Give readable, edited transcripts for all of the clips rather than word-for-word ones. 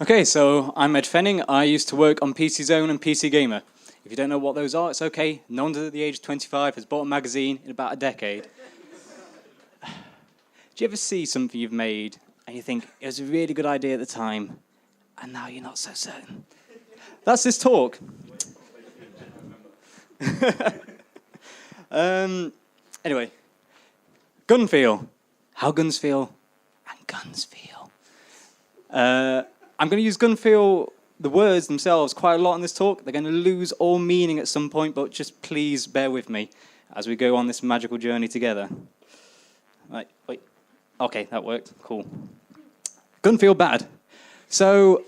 Okay, so I'm Ed Fenning. I used to work on PC Zone and PC Gamer. If you don't know what those are, it's okay. No one under the age of 25 has bought a magazine in about a decade. Do you ever see something you've made and you think it was a really good idea at the time, and now you're not so certain? That's this talk. Anyway, gun feel. How guns feel and guns feel. I'm going to use gun feel, the words themselves, quite a lot in this talk. They're going to lose all meaning at some point, but just please bear with me as we go on this magical journey together. Right, wait. Okay, that worked. Cool. Gun feel bad. So,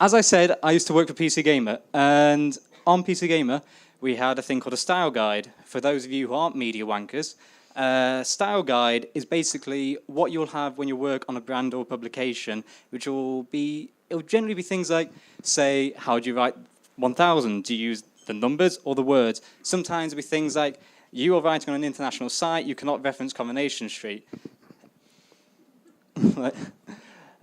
as I said, I used to work for PC Gamer, and on PC Gamer, we had a thing called a style guide. For those of you who aren't media wankers, style guide is basically what you'll have when you work on a brand or publication, which will generally be things like, say, how do you write 1000? Do you use the numbers or the words? Sometimes it'll be things like, you are writing on an international site, you cannot reference Coronation Street. On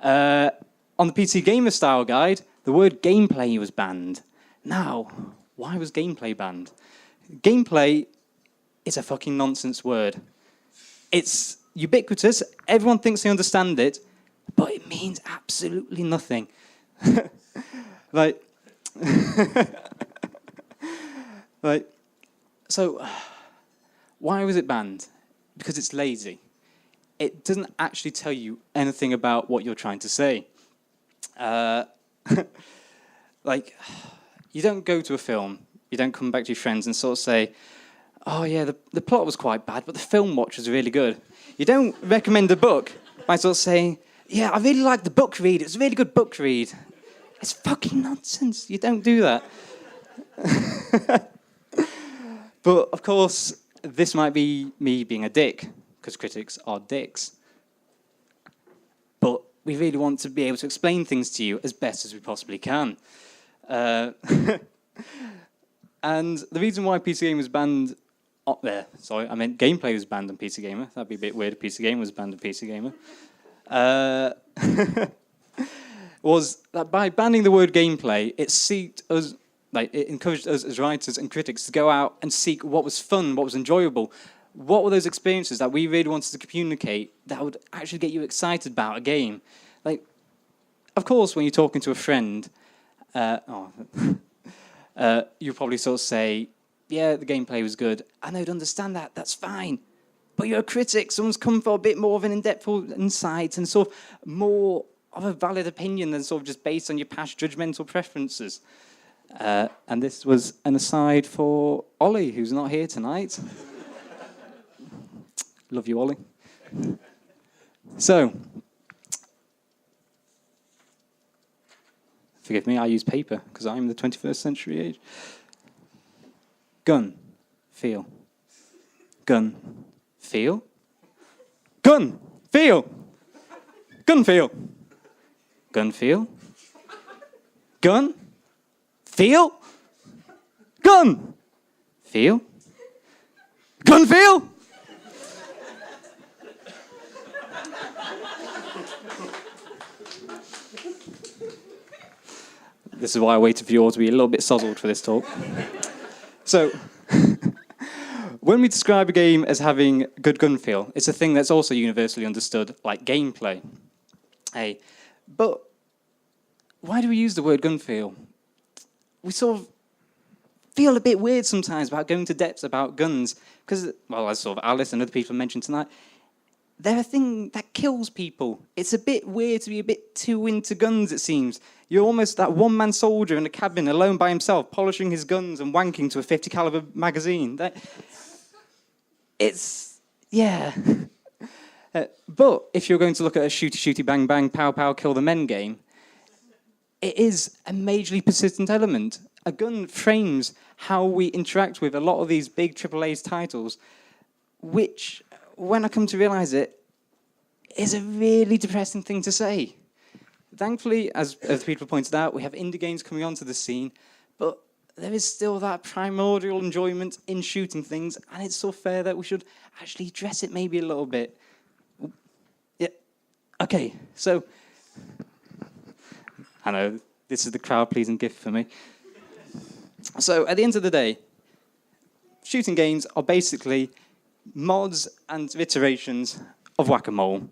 the PC Gamer style guide, the word gameplay was banned. Now, why was gameplay banned? Gameplay is a fucking nonsense word. It's ubiquitous, everyone thinks they understand it, but it means absolutely nothing. So, why was it banned? Because it's lazy. It doesn't actually tell you anything about what you're trying to say. You don't go to a film, you don't come back to your friends and sort of say, oh yeah, the plot was quite bad, but the film watch was really good. You don't recommend a book by sort of saying, yeah, I really liked the book read, it was a really good book read. It's fucking nonsense, you don't do that. But of course, this might be me being a dick, because critics are dicks. But we really want to be able to explain things to you as best as we possibly can. And the reason why PC Gamer was banned up there, sorry, I meant gameplay was banned on PC Gamer. That'd be a bit weird if PC Gamer was banned on PC Gamer. Was that by banning the word gameplay, it encouraged us as writers and critics to go out and seek what was fun, what was enjoyable. What were those experiences that we really wanted to communicate that would actually get you excited about a game? Of course, when you're talking to a friend, you'll probably sort of say, yeah, the gameplay was good, and they'd understand that, that's fine. But you're a critic, someone's come for a bit more of an in-depth insight and sort of more of a valid opinion than sort of just based on your past judgmental preferences. And this was an aside for Ollie, who's not here tonight. Love you, Ollie. So, forgive me, I use paper, because I'm the 21st century age. Gun, feel. Gun, feel. Gun, feel. Gun, feel. Gun, feel. Gun, feel. Gun, feel. Gun, feel. This is why I waited for you all to be a little bit sozzled for this talk. So, when we describe a game as having good gun feel, it's a thing that's also universally understood, like gameplay. Hey, but why do we use the word gun feel? We sort of feel a bit weird sometimes about going to depths about guns, because, well, as sort of Alice and other people mentioned tonight, they're a thing that kills people. It's a bit weird to be a bit too into guns, it seems. You're almost that one-man soldier in a cabin alone by himself, polishing his guns and wanking to a 50 caliber magazine. Yeah. But if you're going to look at a shooty, bang, bang, pow, pow, kill the men game, it is a majorly persistent element. A gun frames how we interact with a lot of these big AAA titles, which, when I come to realise it, is a really depressing thing to say. Thankfully, as people pointed out, we have indie games coming onto the scene, but there is still that primordial enjoyment in shooting things, and it's so fair that we should actually address it maybe a little bit. Yeah. Okay, so I know, this is the crowd-pleasing gift for me. So, at the end of the day, shooting games are basically mods and iterations of whack-a-mole.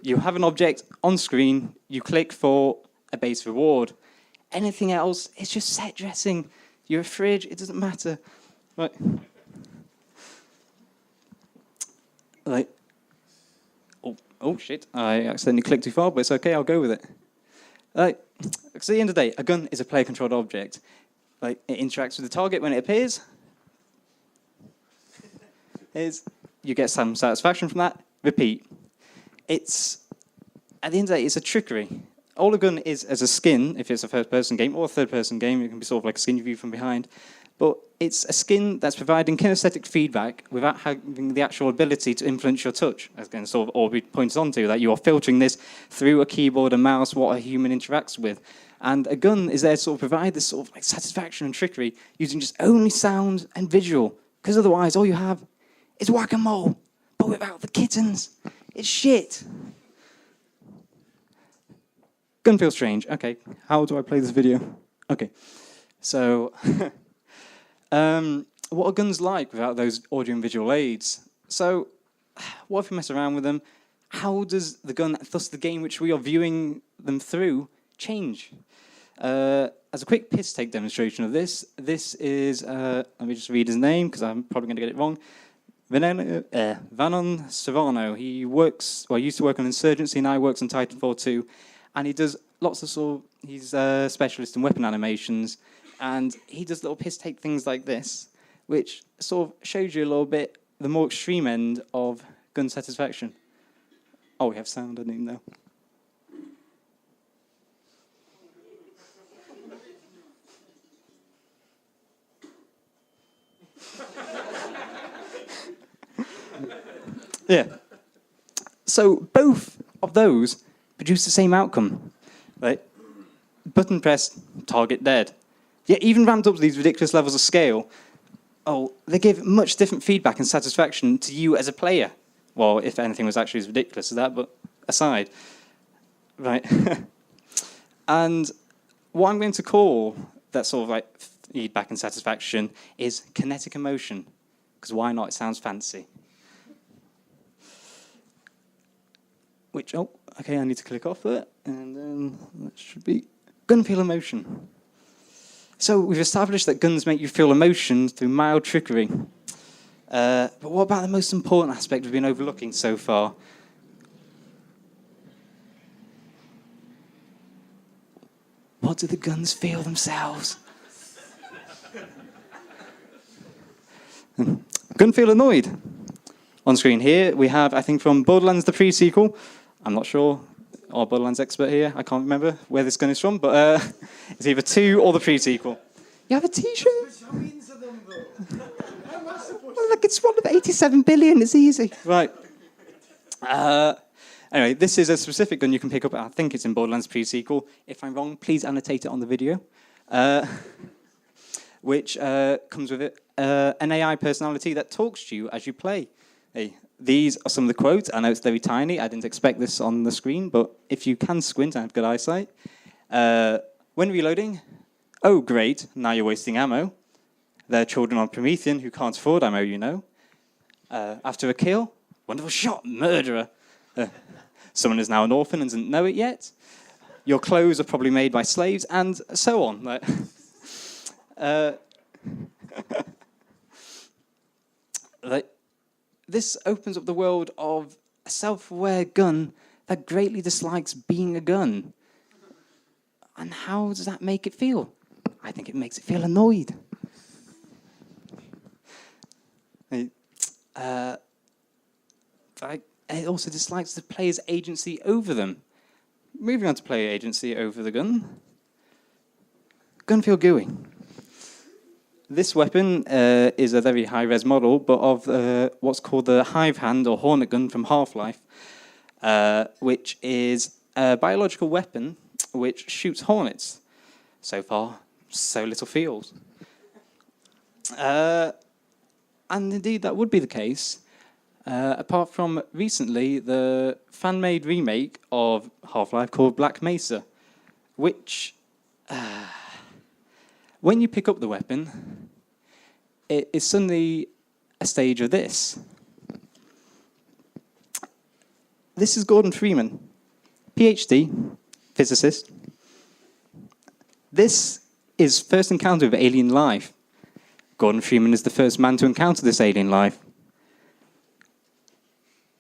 You have an object on screen, you click for a base reward. Anything else is just set dressing. You're a fridge, it doesn't matter. Right. Like, oh shit, I accidentally clicked too far, but it's okay, I'll go with it. Like, because at the end of the day, a gun is a player-controlled object. Like, it interacts with the target when it appears. You get some satisfaction from that. Repeat. It's, at the end of the day, it's a trickery. All a gun is as a skin, if it's a first-person game, or a third-person game, it can be sort of like a skin view from behind. But it's a skin that's providing kinesthetic feedback without having the actual ability to influence your touch, as again sort of Aubrey points on to, that you are filtering this through a keyboard and mouse, what a human interacts with. And a gun is there to sort of provide this sort of like satisfaction and trickery using just only sound and visual, because otherwise all you have is whack-a-mole, but without the kittens. It's shit. Gun feels strange. Okay, how do I play this video? Okay, so what are guns like without those audio and visual aids? So what if we mess around with them? How does the gun, thus the game which we are viewing them through, change? As a quick piss take demonstration of this is, let me just read his name because I'm probably going to get it wrong. Vanon Serrano. He used to work on Insurgency, now he works on Titanfall 2, and he does lots of he's a specialist in weapon animations, and he does little piss take things like this, which sort of shows you a little bit the more extreme end of gun satisfaction. Oh, we have sound, I didn't even know. Yeah. So both of those produce the same outcome, right? Button press, target dead. Yet even ramped up to these ridiculous levels of scale, they give much different feedback and satisfaction to you as a player. Well, if anything was actually as ridiculous as that, but aside. Right. And what I'm going to call that sort of like feedback and satisfaction is kinetic emotion. Because why not? It sounds fancy. Which, okay, I need to click off that, and then that should be gun feel emotion. So we've established that guns make you feel emotion through mild trickery. But what about the most important aspect we've been overlooking so far? What do the guns feel themselves? Gun feel annoyed. On screen here, we have, I think, from Borderlands, the pre-sequel. I'm not sure, our Borderlands expert here, I can't remember where this gun is from, but it's either 2 or the pre-sequel. You have a t-shirt? Well, look, it's one of 87 billion, it's easy. Right. Anyway, this is a specific gun you can pick up, I think it's in Borderlands pre-sequel. If I'm wrong, please annotate it on the video. Which comes with it, an AI personality that talks to you as you play. Hey, these are some of the quotes. I know it's very tiny. I didn't expect this on the screen, but if you can squint and have good eyesight. When reloading, oh, great, now you're wasting ammo. They're children on Promethean who can't afford ammo, you know. After a kill, wonderful shot, murderer. Someone is now an orphan and doesn't know it yet. Your clothes are probably made by slaves, and so on. This opens up the world of a self-aware gun that greatly dislikes being a gun. And how does that make it feel? I think it makes it feel annoyed. It also dislikes the player's agency over them. Moving on to player agency over the gun. Gun feel gooey. This weapon is a very high-res model, but of what's called the Hive Hand or Hornet gun from Half-Life, which is a biological weapon which shoots hornets. So far, so little feels. And indeed, that would be the case, apart from recently the fan-made remake of Half-Life called Black Mesa, which, when you pick up the weapon, it is suddenly a stage of this. This is Gordon Freeman, PhD, physicist. This is first encounter with alien life. Gordon Freeman is the first man to encounter this alien life.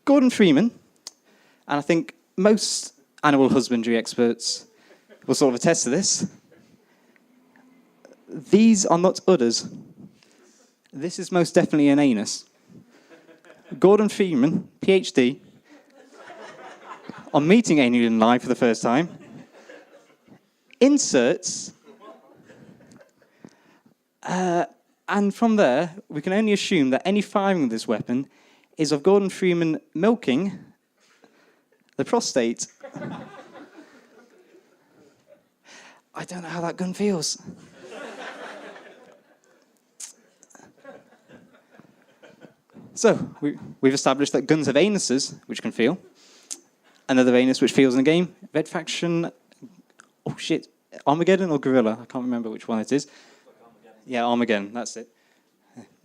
Gordon Freeman, and I think most animal husbandry experts will sort of attest to this, these are not udders. This is most definitely an anus. Gordon Freeman, PhD, on meeting alien life for the first time, inserts, and from there, we can only assume that any firing of this weapon is of Gordon Freeman milking the prostate. I don't know how that gun feels. So, we've established that guns have anuses, which can feel. Another anus which feels in the game. Red Faction, oh shit, Armageddon or Gorilla? I can't remember which one it is. Yeah, Armageddon, that's it.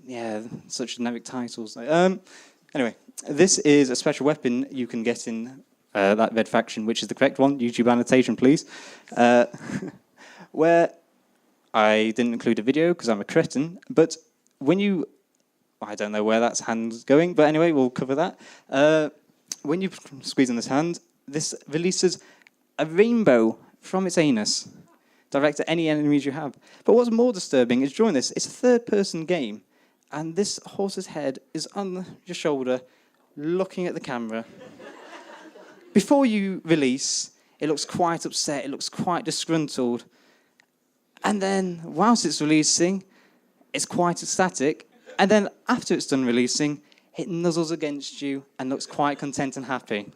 Yeah, such generic titles. Anyway, this is a special weapon you can get in that Red Faction, which is the correct one. YouTube annotation, please. Where I didn't include a video because I'm a cretin, but when you... I don't know where that hand's going, but anyway, we'll cover that. When you squeeze in this hand, this releases a rainbow from its anus, direct at any enemies you have. But what's more disturbing is during this, it's a third-person game, and this horse's head is on your shoulder, looking at the camera. Before you release, it looks quite upset, it looks quite disgruntled. And then, whilst it's releasing, it's quite ecstatic. And then, after it's done releasing, it nuzzles against you and looks quite content and happy.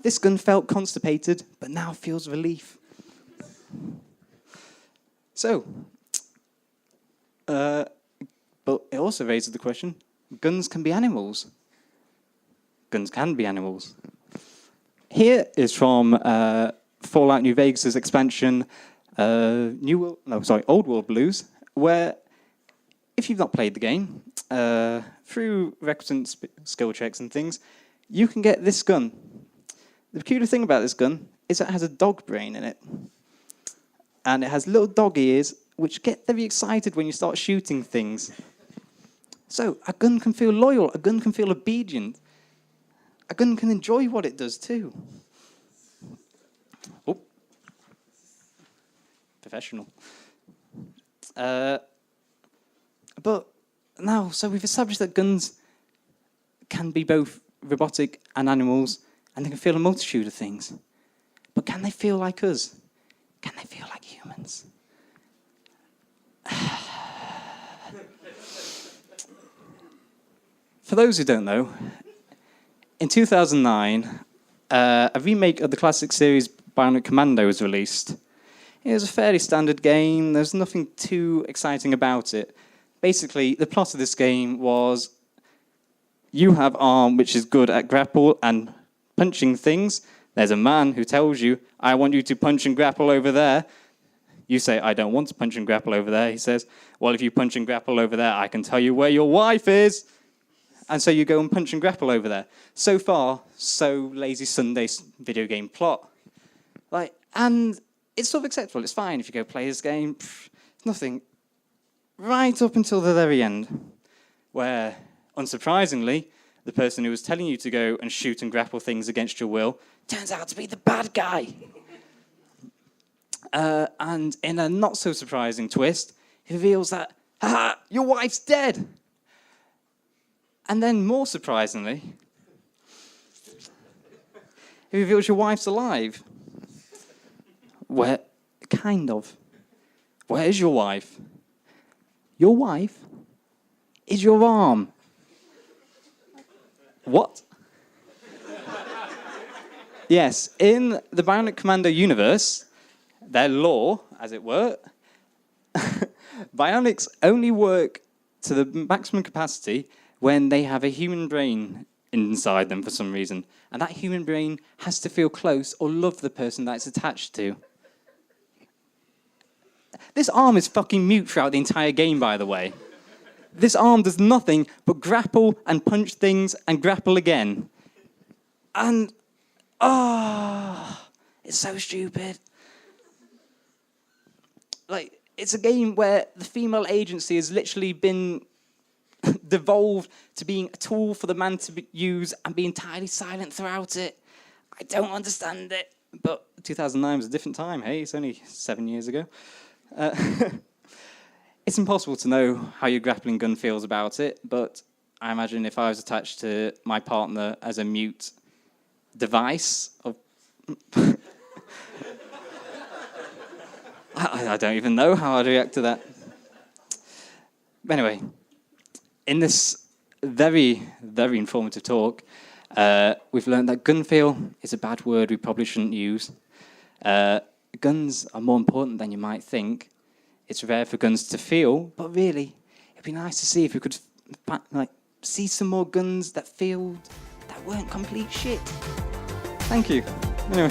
This gun felt constipated, but now feels relief. So, but it also raises the question, guns can be animals. Guns can be animals. Here is from Fallout New Vegas' expansion, Old World Blues, where, if you've not played the game, through requisite skill checks and things, you can get this gun. The peculiar thing about this gun is that it has a dog brain in it. And it has little dog ears, which get very excited when you start shooting things. So, a gun can feel loyal, a gun can feel obedient. A gun can enjoy what it does too. Oh. Professional. But now, so we've established that guns can be both robotic and animals, and they can feel a multitude of things. But can they feel like us? Can they feel like humans? For those who don't know, in 2009, a remake of the classic series Bionic Commando was released. It was a fairly standard game. There's nothing too exciting about it. Basically, the plot of this game was you have arm which is good at grapple and punching things. There's a man who tells you, I want you to punch and grapple over there. You say, I don't want to punch and grapple over there. He says, well, if you punch and grapple over there, I can tell you where your wife is. And so you go and punch and grapple over there. So far, so lazy Sunday video game plot. And it's sort of acceptable. It's fine if you go play this game. Nothing. Right up until the very end, where, unsurprisingly, the person who was telling you to go and shoot and grapple things against your will turns out to be the bad guy. And in a not-so-surprising twist, he reveals that, your wife's dead. And then, more surprisingly, he reveals your wife's alive. Where? Kind of. Where's your wife? Your wife is your arm. What? Yes, in the Bionic Commando universe, their lore, as it were, bionics only work to the maximum capacity when they have a human brain inside them for some reason. And that human brain has to feel close or love the person that it's attached to. This arm is fucking mute throughout the entire game, by the way. This arm does nothing but grapple and punch things and grapple again. And, it's so stupid. Like, it's a game where the female agency has literally been devolved to being a tool for the man to use and be entirely silent throughout it. I don't understand it. But 2009 was a different time, hey? It's only 7 years ago. It's impossible to know how your grappling gun feels about it, but I imagine if I was attached to my partner as a mute device of... I don't even know how I'd react to that. But anyway, in this very, very informative talk, we've learned that gun feel is a bad word we probably shouldn't use. Guns are more important than you might think. It's rare for guns to feel, but really, it'd be nice to see if we could see some more guns that weren't complete shit. Thank you. Anyway.